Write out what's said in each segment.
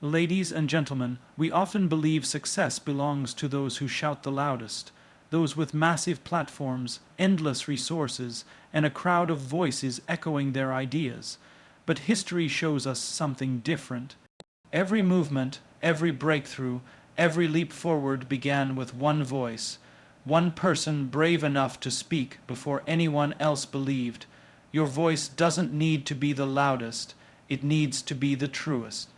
Ladies and gentlemen, we often believe success belongs to those who shout the loudest, those with massive platforms, endless resources, and a crowd of voices echoing their ideas. But history shows us something different. Every movement, every breakthrough, every leap forward began with one voice, one person brave enough to speak before anyone else believed. Your voice doesn't need to be the loudest, it needs to be the truest.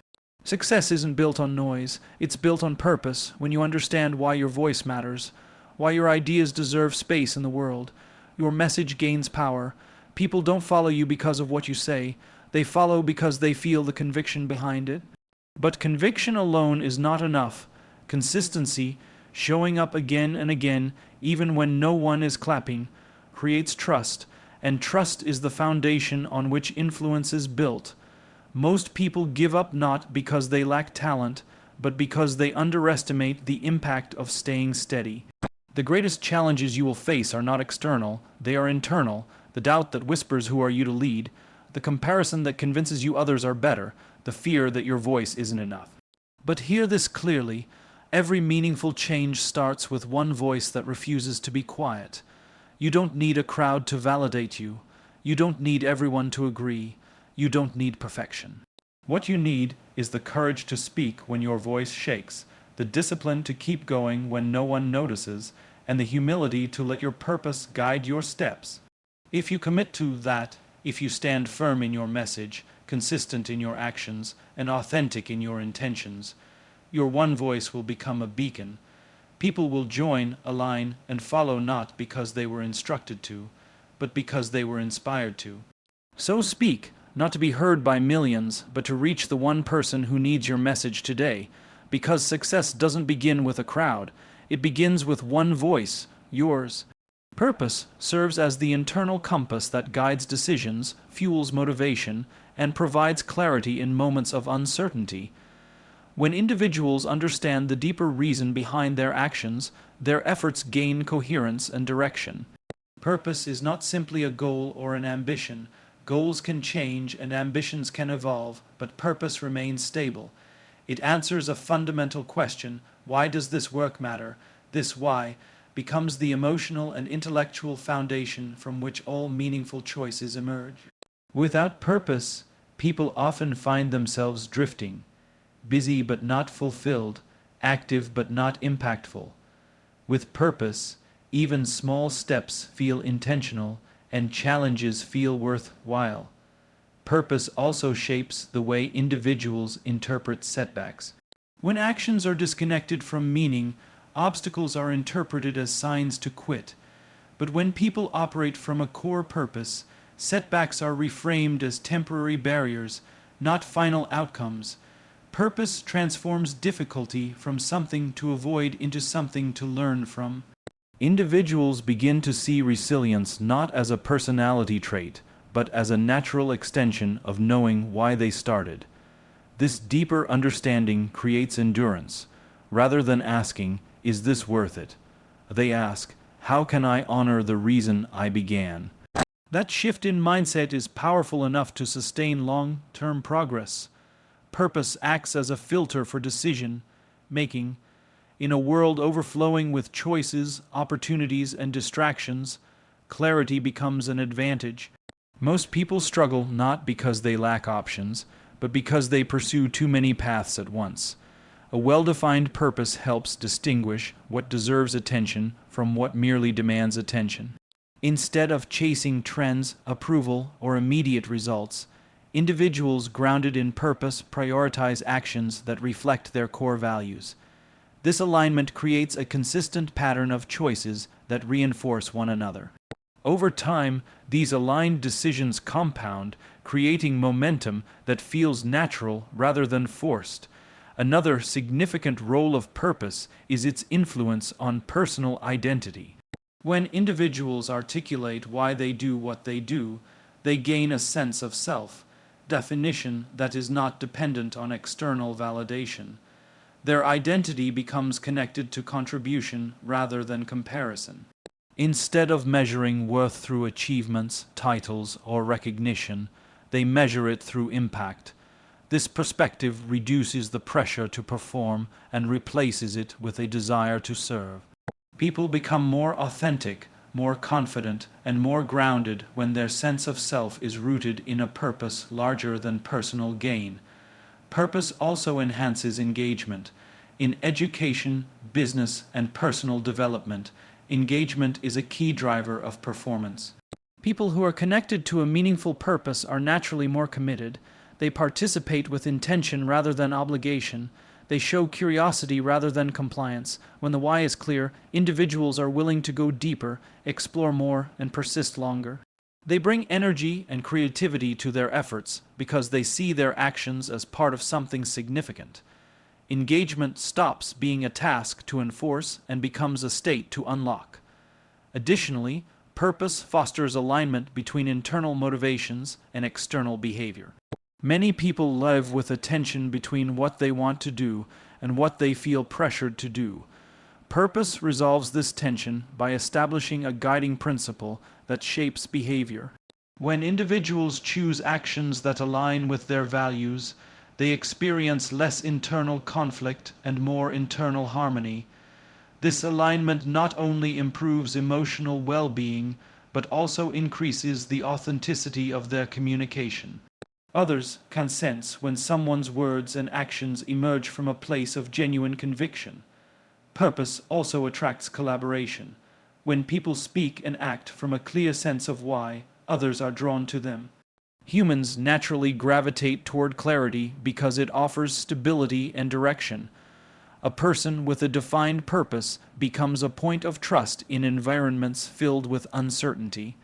Success isn't built on noise, it's built on purpose. When you understand why your voice matters, why your ideas deserve space in the world, your message gains power. People don't follow you because of what you say, they follow because they feel the conviction behind it. But conviction alone is not enough. Consistency, showing up again and again, even when no one is clapping, creates trust, and trust is the foundation on which influence is built. Most people give up not because they lack talent, but because they underestimate the impact of staying steady. The greatest challenges you will face are not external, they are internal. The doubt that whispers who are you to lead, the comparison that convinces you others are better, the fear that your voice isn't enough. But hear this clearly, every meaningful change starts with one voice that refuses to be quiet. You don't need a crowd to validate you. You don't need everyone to agree. You don't need perfection. What you need is the courage to speak when your voice shakes, the discipline to keep going when no one notices, and the humility to let your purpose guide your steps. If you commit to that, if you stand firm in your message, consistent in your actions, and authentic in your intentions, your one voice will become a beacon. People will join, align, and follow not because they were instructed to, but because they were inspired to. So speak, not to be heard by millions, but to reach the one person who needs your message today, because success doesn't begin with a crowd, it begins with one voice, yours. Purpose serves as the internal compass that guides decisions, fuels motivation, and provides clarity in moments of uncertainty. When individuals understand the deeper reason behind their actions, their efforts gain coherence and direction. Purpose is not simply a goal or an ambition. Goals can change and ambitions can evolve, but purpose remains stable. It answers a fundamental question: why does this work matter? This why becomes the emotional and intellectual foundation from which all meaningful choices emerge. Without purpose, people often find themselves drifting, busy but not fulfilled, active but not impactful. With purpose, even small steps feel intentional and challenges feel worthwhile. Purpose also shapes the way individuals interpret setbacks. When actions are disconnected from meaning, obstacles are interpreted as signs to quit. But when people operate from a core purpose, setbacks are reframed as temporary barriers, not final outcomes. Purpose transforms difficulty from something to avoid into something to learn from. Individuals begin to see resilience not as a personality trait, but as a natural extension of knowing why they started. This deeper understanding creates endurance. Rather than asking, "Is this worth it?" they ask, "How can I honor the reason I began?" That shift in mindset is powerful enough to sustain long-term progress. Purpose acts as a filter for decision making. In a world overflowing with choices, opportunities, and distractions, clarity becomes an advantage. Most people struggle not because they lack options, but because they pursue too many paths at once. A well-defined purpose helps distinguish what deserves attention from what merely demands attention. Instead of chasing trends, approval, or immediate results, individuals grounded in purpose prioritize actions that reflect their core values. This alignment creates a consistent pattern of choices that reinforce one another. Over time, these aligned decisions compound, creating momentum that feels natural rather than forced. Another significant role of purpose is its influence on personal identity. When individuals articulate why they do what they do, they gain a sense of self-definition that is not dependent on external validation. Their identity becomes connected to contribution rather than comparison. Instead of measuring worth through achievements, titles, or recognition, they measure it through impact. This perspective reduces the pressure to perform and replaces it with a desire to serve. People become more authentic, more confident, and more grounded when their sense of self is rooted in a purpose larger than personal gain. Purpose also enhances engagement. In education, business, and personal development, engagement is a key driver of performance. People who are connected to a meaningful purpose are naturally more committed. They participate with intention rather than obligation. They show curiosity rather than compliance. When the why is clear, individuals are willing to go deeper, explore more, and persist longer. They bring energy and creativity to their efforts because they see their actions as part of something significant. Engagement stops being a task to enforce and becomes a state to unlock. Additionally, purpose fosters alignment between internal motivations and external behavior. Many people live with a tension between what they want to do and what they feel pressured to do. Purpose resolves this tension by establishing a guiding principle that shapes behavior. When individuals choose actions that align with their values, they experience less internal conflict and more internal harmony. This alignment not only improves emotional well-being, but also increases the authenticity of their communication. Others can sense when someone's words and actions emerge from a place of genuine conviction. Purpose also attracts collaboration. When people speak and act from a clear sense of why, others are drawn to them. Humans naturally gravitate toward clarity because it offers stability and direction. A person with a defined purpose becomes a point of trust in environments filled with uncertainty.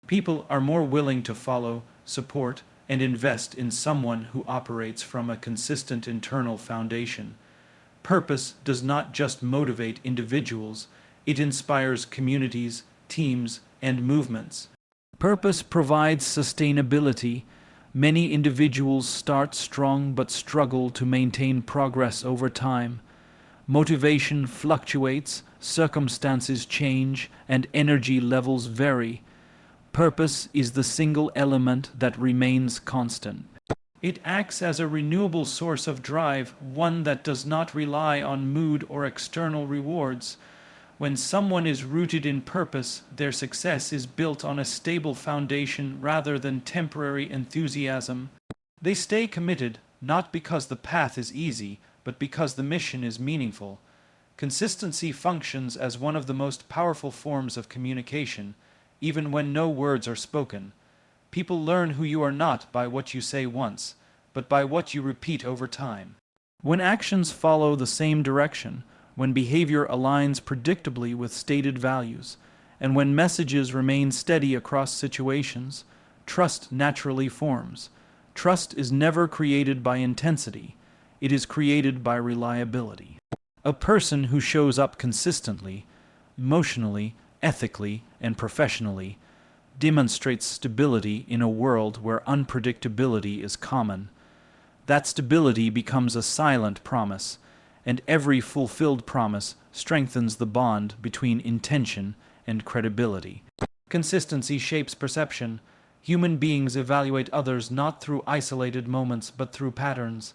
People are more willing to follow, support, and invest in someone who operates from a consistent internal foundation. Purpose does not just motivate individuals, it inspires communities, teams, and movements. Purpose provides sustainability. Many individuals start strong but struggle to maintain progress over time. Motivation fluctuates, circumstances change, and energy levels vary. Purpose is the single element that remains constant. It acts as a renewable source of drive, one that does not rely on mood or external rewards. When someone is rooted in purpose, their success is built on a stable foundation rather than temporary enthusiasm. They stay committed, not because the path is easy, but because the mission is meaningful. Consistency functions as one of the most powerful forms of communication, even when no words are spoken. People learn who you are not by what you say once, but by what you repeat over time. When actions follow the same direction, when behavior aligns predictably with stated values, and when messages remain steady across situations, trust naturally forms. Trust is never created by intensity. It is created by reliability. A person who shows up consistently, emotionally, ethically, and professionally, demonstrates stability in a world where unpredictability is common. That stability becomes a silent promise, and every fulfilled promise strengthens the bond between intention and credibility. Consistency shapes perception. Human beings evaluate others not through isolated moments but through patterns.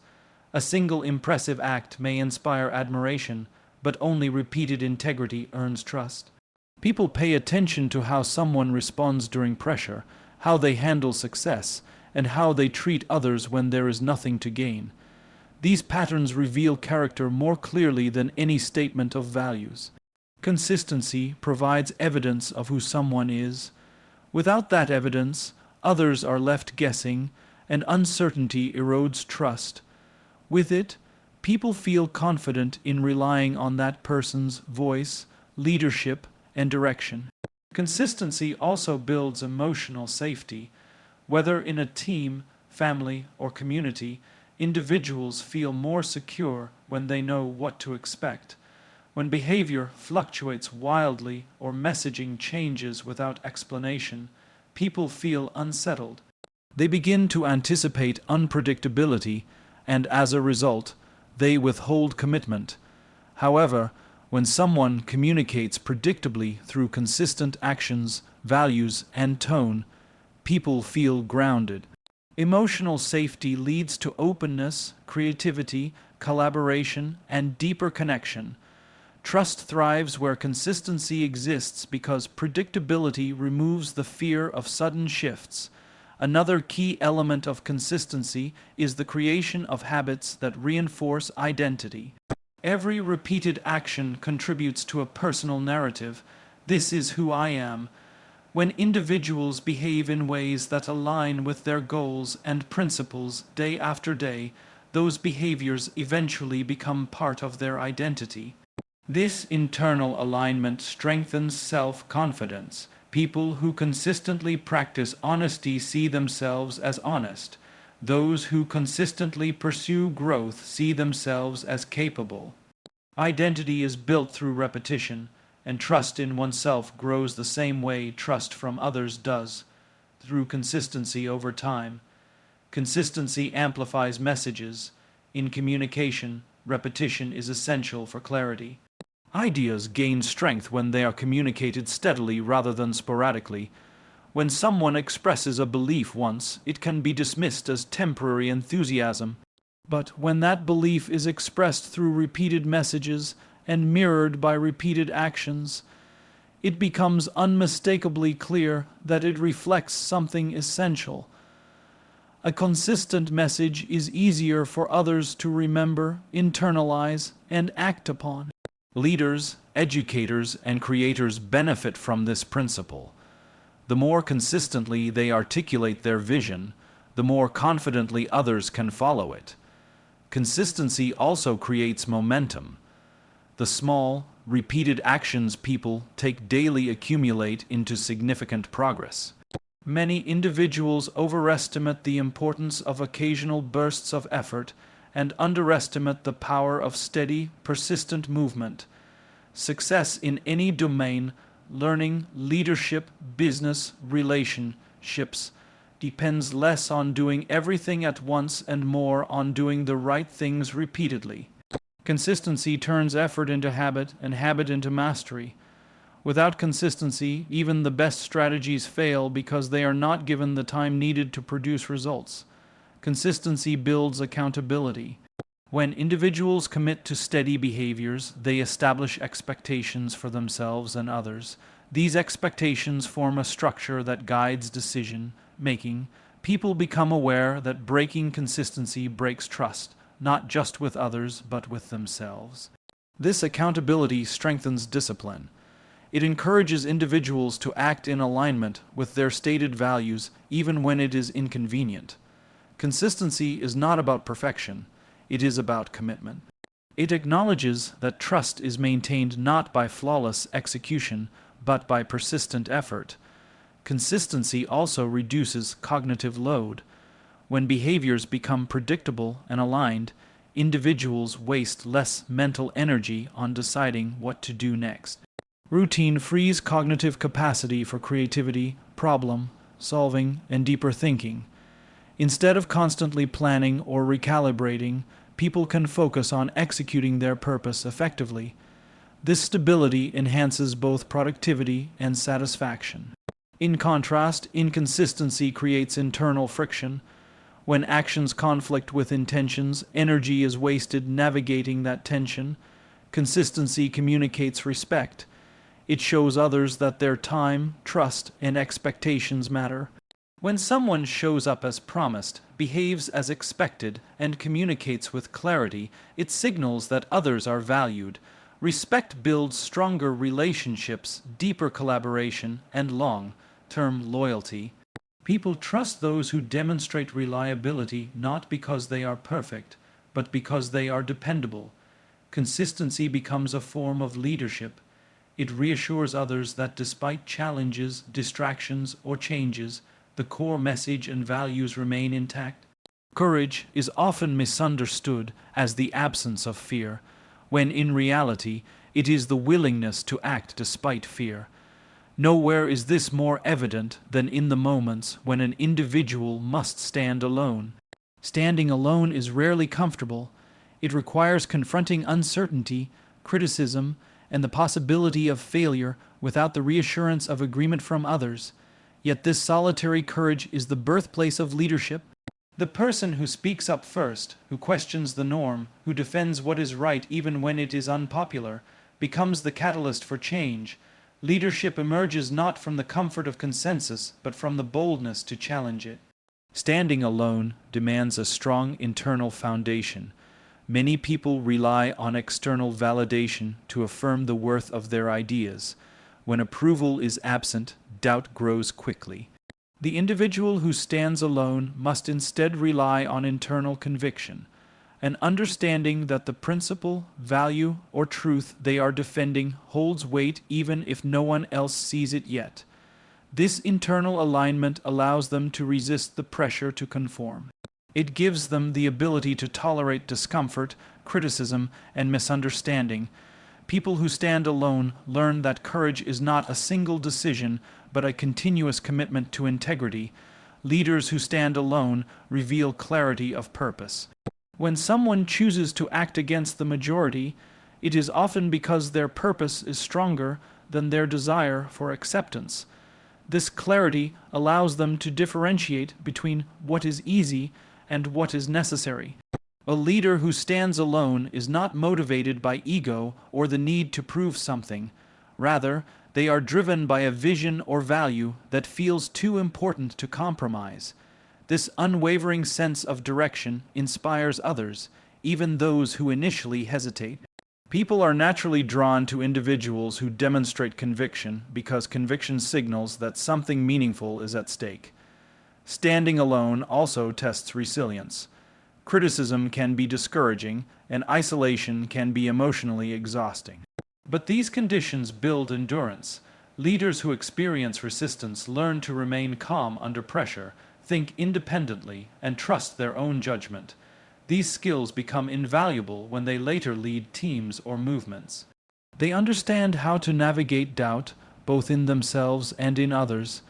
A single impressive act may inspire admiration, but only repeated integrity earns trust. People pay attention to how someone responds during pressure, how they handle success, and how they treat others when there is nothing to gain. These patterns reveal character more clearly than any statement of values. Consistency provides evidence of who someone is. Without that evidence, others are left guessing, and uncertainty erodes trust. With it, people feel confident in relying on that person's voice, leadership, and direction. Consistency also builds emotional safety. Whether in a team, family, or community, individuals feel more secure when they know what to expect. When behavior fluctuates wildly or messaging changes without explanation, people feel unsettled. They begin to anticipate unpredictability, and as a result, they withhold commitment. However, when someone communicates predictably through consistent actions, values, and tone, people feel grounded. Emotional safety leads to openness, creativity, collaboration, and deeper connection. Trust thrives where consistency exists because predictability removes the fear of sudden shifts. Another key element of consistency is the creation of habits that reinforce identity. Every repeated action contributes to a personal narrative. This is who I am. When individuals behave in ways that align with their goals and principles day after day, those behaviors eventually become part of their identity. This internal alignment strengthens self-confidence. People who consistently practice honesty see themselves as honest. Those who consistently pursue growth see themselves as capable. Identity is built through repetition, and trust in oneself grows the same way trust from others does, through consistency over time. Consistency amplifies messages. In communication, repetition is essential for clarity. Ideas gain strength when they are communicated steadily rather than sporadically. When someone expresses a belief once, it can be dismissed as temporary enthusiasm. But when that belief is expressed through repeated messages and mirrored by repeated actions, it becomes unmistakably clear that it reflects something essential. A consistent message is easier for others to remember, internalize, and act upon. Leaders, educators, and creators benefit from this principle. The more consistently they articulate their vision, the more confidently others can follow it. Consistency also creates momentum. The small, repeated actions people take daily accumulate into significant progress. Many individuals overestimate the importance of occasional bursts of effort and underestimate the power of steady, persistent movement. Success in any domain, learning, leadership, business, relationships, depends less on doing everything at once and more on doing the right things repeatedly. Consistency turns effort into habit and habit into mastery. Without consistency, even the best strategies fail because they are not given the time needed to produce results. Consistency builds accountability. When individuals commit to steady behaviors, they establish expectations for themselves and others. These expectations form a structure that guides decision making. People become aware that breaking consistency breaks trust, not just with others, but with themselves. This accountability strengthens discipline. It encourages individuals to act in alignment with their stated values even when it is inconvenient. Consistency is not about perfection, it is about commitment. It acknowledges that trust is maintained not by flawless execution, but by persistent effort. Consistency also reduces cognitive load. When behaviors become predictable and aligned, individuals waste less mental energy on deciding what to do next. Routine frees cognitive capacity for creativity, problem solving, and deeper thinking. Instead of constantly planning or recalibrating, people can focus on executing their purpose effectively. This stability enhances both productivity and satisfaction. In contrast, inconsistency creates internal friction. When actions conflict with intentions, energy is wasted navigating that tension. Consistency communicates respect. It shows others that their time, trust, and expectations matter. When someone shows up as promised, behaves as expected, and communicates with clarity, it signals that others are valued. Respect builds stronger relationships, deeper collaboration, and long-term loyalty. People trust those who demonstrate reliability not because they are perfect, but because they are dependable. Consistency becomes a form of leadership. It reassures others that despite challenges, distractions, or changes, the core message and values remain intact. Courage is often misunderstood as the absence of fear, when in reality it is the willingness to act despite fear. Nowhere is this more evident than in the moments when an individual must stand alone. Standing alone is rarely comfortable. It requires confronting uncertainty, criticism, and the possibility of failure without the reassurance of agreement from others. Yet this solitary courage is the birthplace of leadership. The person who speaks up first, who questions the norm, who defends what is right even when it is unpopular, becomes the catalyst for change. Leadership emerges not from the comfort of consensus, but from the boldness to challenge it. Standing alone demands a strong internal foundation. Many people rely on external validation to affirm the worth of their ideas. When approval is absent, doubt grows quickly. The individual who stands alone must instead rely on internal conviction, an understanding that the principle, value, or truth they are defending holds weight even if no one else sees it yet. This internal alignment allows them to resist the pressure to conform. It gives them the ability to tolerate discomfort, criticism, and misunderstanding. People who stand alone learn that courage is not a single decision, but a continuous commitment to integrity. Leaders who stand alone reveal clarity of purpose. When someone chooses to act against the majority, it is often because their purpose is stronger than their desire for acceptance. This clarity allows them to differentiate between what is easy and what is necessary. A leader who stands alone is not motivated by ego or the need to prove something. Rather, they are driven by a vision or value that feels too important to compromise. This unwavering sense of direction inspires others, even those who initially hesitate. People are naturally drawn to individuals who demonstrate conviction because conviction signals that something meaningful is at stake. Standing alone also tests resilience. Criticism can be discouraging, and isolation can be emotionally exhausting. But these conditions build endurance. Leaders who experience resistance learn to remain calm under pressure, think independently, and trust their own judgment. These skills become invaluable when they later lead teams or movements. They understand how to navigate doubt, both in themselves and in others.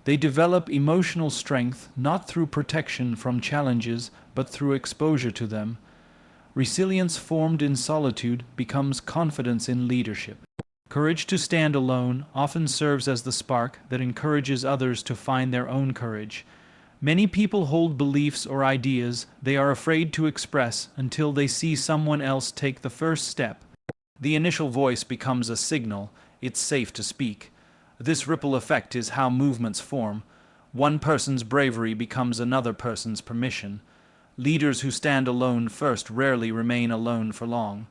They develop emotional strength not through protection from challenges, but through exposure to them. Resilience formed in solitude becomes confidence in leadership. Courage to stand alone often serves as the spark that encourages others to find their own courage. Many people hold beliefs or ideas they are afraid to express until they see someone else take the first step. The initial voice becomes a signal, it's safe to speak. This ripple effect is how movements form. One person's bravery becomes another person's permission. Leaders who stand alone first rarely remain alone for long.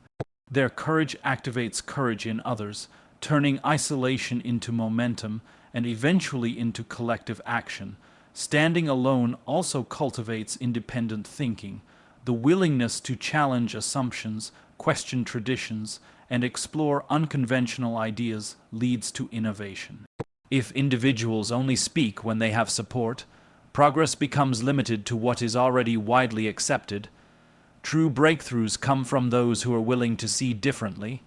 Their courage activates courage in others, turning isolation into momentum and eventually into collective action. Standing alone also cultivates independent thinking. The willingness to challenge assumptions, question traditions, and explore unconventional ideas leads to innovation. If individuals only speak when they have support, progress becomes limited to what is already widely accepted. True breakthroughs come from those who are willing to see differently.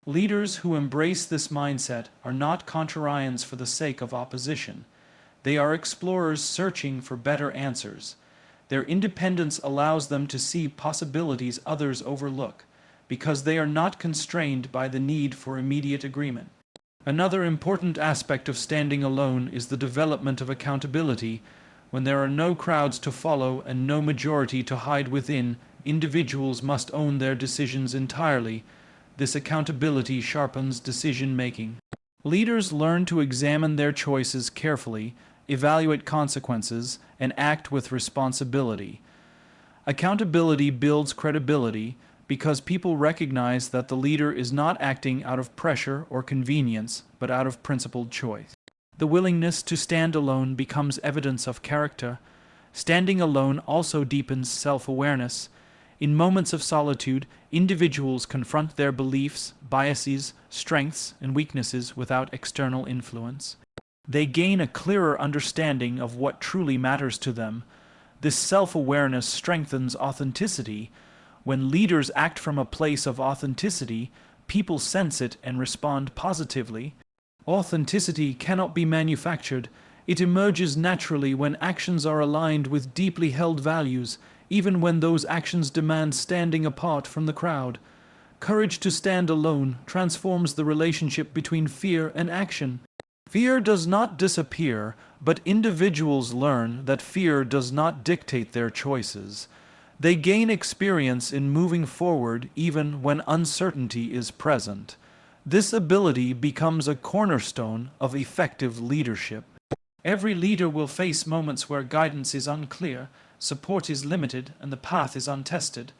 Leaders who embrace this mindset are not contrarians for the sake of opposition. They are explorers searching for better answers. Their independence allows them to see possibilities others overlook, because they are not constrained by the need for immediate agreement. Another important aspect of standing alone is the development of accountability. When there are no crowds to follow and no majority to hide within, individuals must own their decisions entirely. This accountability sharpens decision-making. Leaders learn to examine their choices carefully, evaluate consequences, and act with responsibility. Accountability builds credibility because people recognize that the leader is not acting out of pressure or convenience, but out of principled choice. The willingness to stand alone becomes evidence of character. Standing alone also deepens self-awareness. In moments of solitude, individuals confront their beliefs, biases, strengths, and weaknesses without external influence. They gain a clearer understanding of what truly matters to them. This self-awareness strengthens authenticity. When leaders act from a place of authenticity, people sense it and respond positively. Authenticity cannot be manufactured. It emerges naturally when actions are aligned with deeply held values, even when those actions demand standing apart from the crowd. Courage to stand alone transforms the relationship between fear and action. Fear does not disappear, but individuals learn that fear does not dictate their choices. They gain experience in moving forward even when uncertainty is present. This ability becomes a cornerstone of effective leadership. Every leader will face moments where guidance is unclear, support is limited, and the path is untested.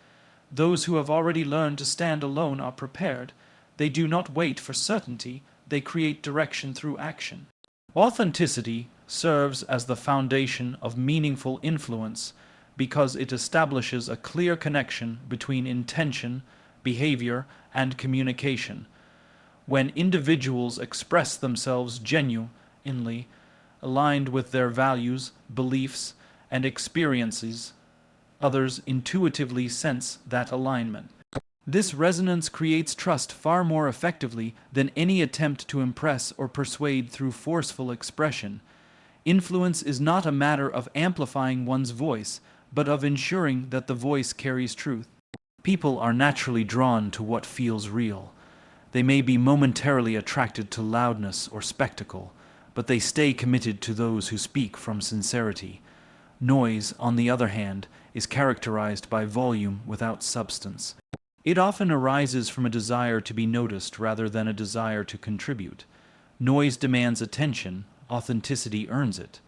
Those who have already learned to stand alone are prepared. They do not wait for certainty, they create direction through action. Authenticity serves as the foundation of meaningful influence because it establishes a clear connection between intention, behavior, and communication. When individuals express themselves genuinely, aligned with their values, beliefs, and experiences, others intuitively sense that alignment. This resonance creates trust far more effectively than any attempt to impress or persuade through forceful expression. Influence is not a matter of amplifying one's voice, but of ensuring that the voice carries truth. People are naturally drawn to what feels real. They may be momentarily attracted to loudness or spectacle, but they stay committed to those who speak from sincerity. Noise, on the other hand, is characterized by volume without substance. It often arises from a desire to be noticed rather than a desire to contribute. Noise demands attention, authenticity earns it.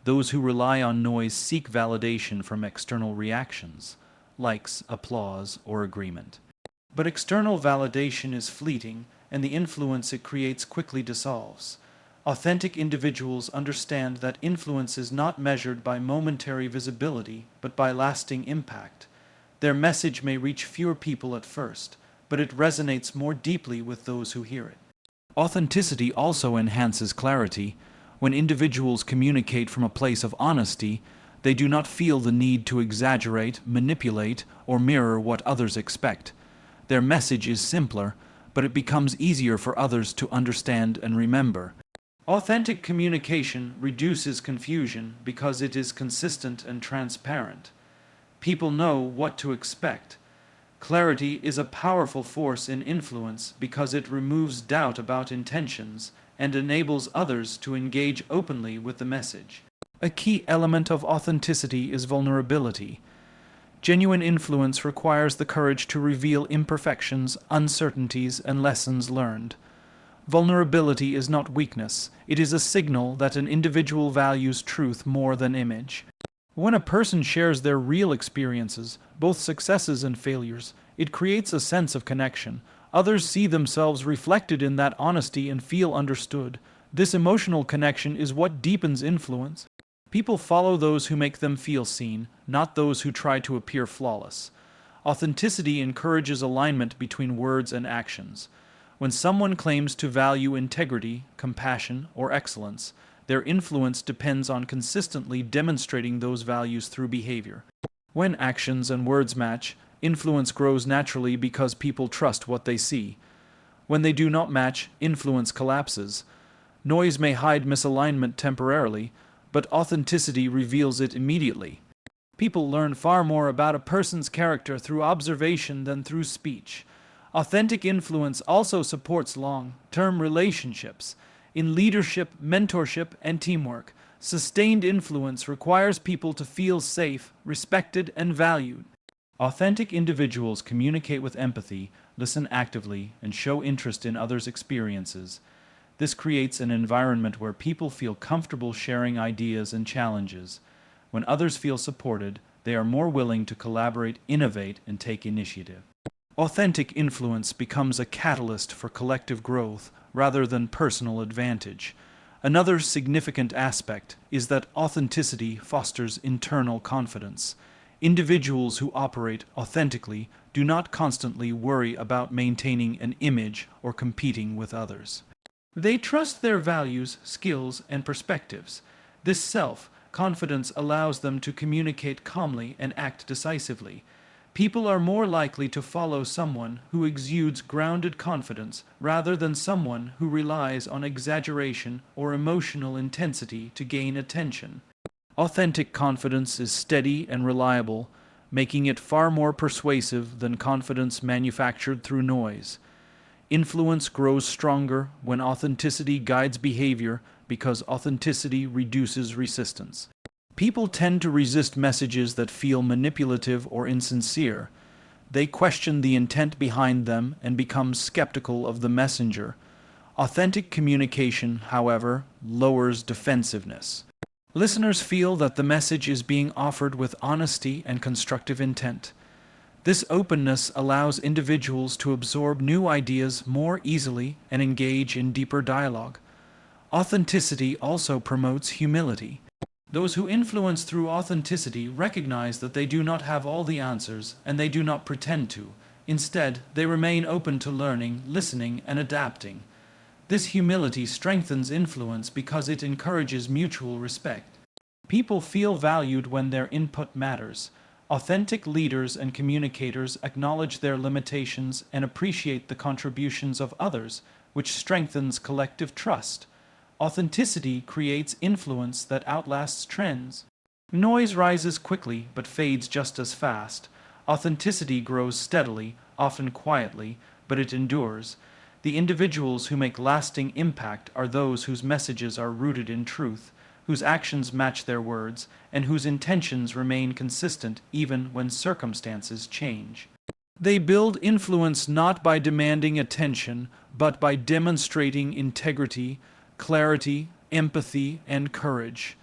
Those who rely on noise seek validation from external reactions, likes, applause, or agreement. But external validation is fleeting, and the influence it creates quickly dissolves. Authentic individuals understand that influence is not measured by momentary visibility, but by lasting impact. Their message may reach fewer people at first, but it resonates more deeply with those who hear it. Authenticity also enhances clarity. When individuals communicate from a place of honesty, they do not feel the need to exaggerate, manipulate, or mirror what others expect. Their message is simpler, but it becomes easier for others to understand and remember. Authentic communication reduces confusion because it is consistent and transparent. People know what to expect. Clarity is a powerful force in influence because it removes doubt about intentions and enables others to engage openly with the message. A key element of authenticity is vulnerability. Genuine influence requires the courage to reveal imperfections, uncertainties, and lessons learned. Vulnerability is not weakness, it is a signal that an individual values truth more than image. When a person shares their real experiences, both successes and failures, it creates a sense of connection. Others see themselves reflected in that honesty and feel understood. This emotional connection is what deepens influence. People follow those who make them feel seen, not those who try to appear flawless. Authenticity encourages alignment between words and actions. When someone claims to value integrity, compassion, or excellence, their influence depends on consistently demonstrating those values through behavior. When actions and words match, influence grows naturally because people trust what they see. When they do not match, influence collapses. Noise may hide misalignment temporarily, but authenticity reveals it immediately. People learn far more about a person's character through observation than through speech. Authentic influence also supports long-term relationships. In leadership, mentorship, and teamwork, sustained influence requires people to feel safe, respected, and valued. Authentic individuals communicate with empathy, listen actively, and show interest in others' experiences. This creates an environment where people feel comfortable sharing ideas and challenges. When others feel supported, they are more willing to collaborate, innovate, and take initiative. Authentic influence becomes a catalyst for collective growth rather than personal advantage. Another significant aspect is that authenticity fosters internal confidence. Individuals who operate authentically do not constantly worry about maintaining an image or competing with others. They trust their values, skills, and perspectives. This self-confidence allows them to communicate calmly and act decisively. People are more likely to follow someone who exudes grounded confidence rather than someone who relies on exaggeration or emotional intensity to gain attention. Authentic confidence is steady and reliable, making it far more persuasive than confidence manufactured through noise. Influence grows stronger when authenticity guides behavior because authenticity reduces resistance. People tend to resist messages that feel manipulative or insincere. They question the intent behind them and become skeptical of the messenger. Authentic communication, however, lowers defensiveness. Listeners feel that the message is being offered with honesty and constructive intent. This openness allows individuals to absorb new ideas more easily and engage in deeper dialogue. Authenticity also promotes humility. Those who influence through authenticity recognize that they do not have all the answers, and they do not pretend to. Instead, they remain open to learning, listening, and adapting. This humility strengthens influence because it encourages mutual respect. People feel valued when their input matters. Authentic leaders and communicators acknowledge their limitations and appreciate the contributions of others, which strengthens collective trust. Authenticity creates influence that outlasts trends. Noise rises quickly but fades just as fast. Authenticity grows steadily, often quietly, but it endures. The individuals who make lasting impact are those whose messages are rooted in truth, whose actions match their words, and whose intentions remain consistent even when circumstances change. They build influence not by demanding attention, but by demonstrating integrity, clarity, empathy, and courage.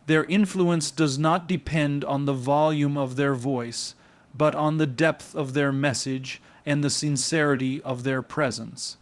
Their influence does not depend on the volume of their voice, but on the depth of their message and the sincerity of their presence.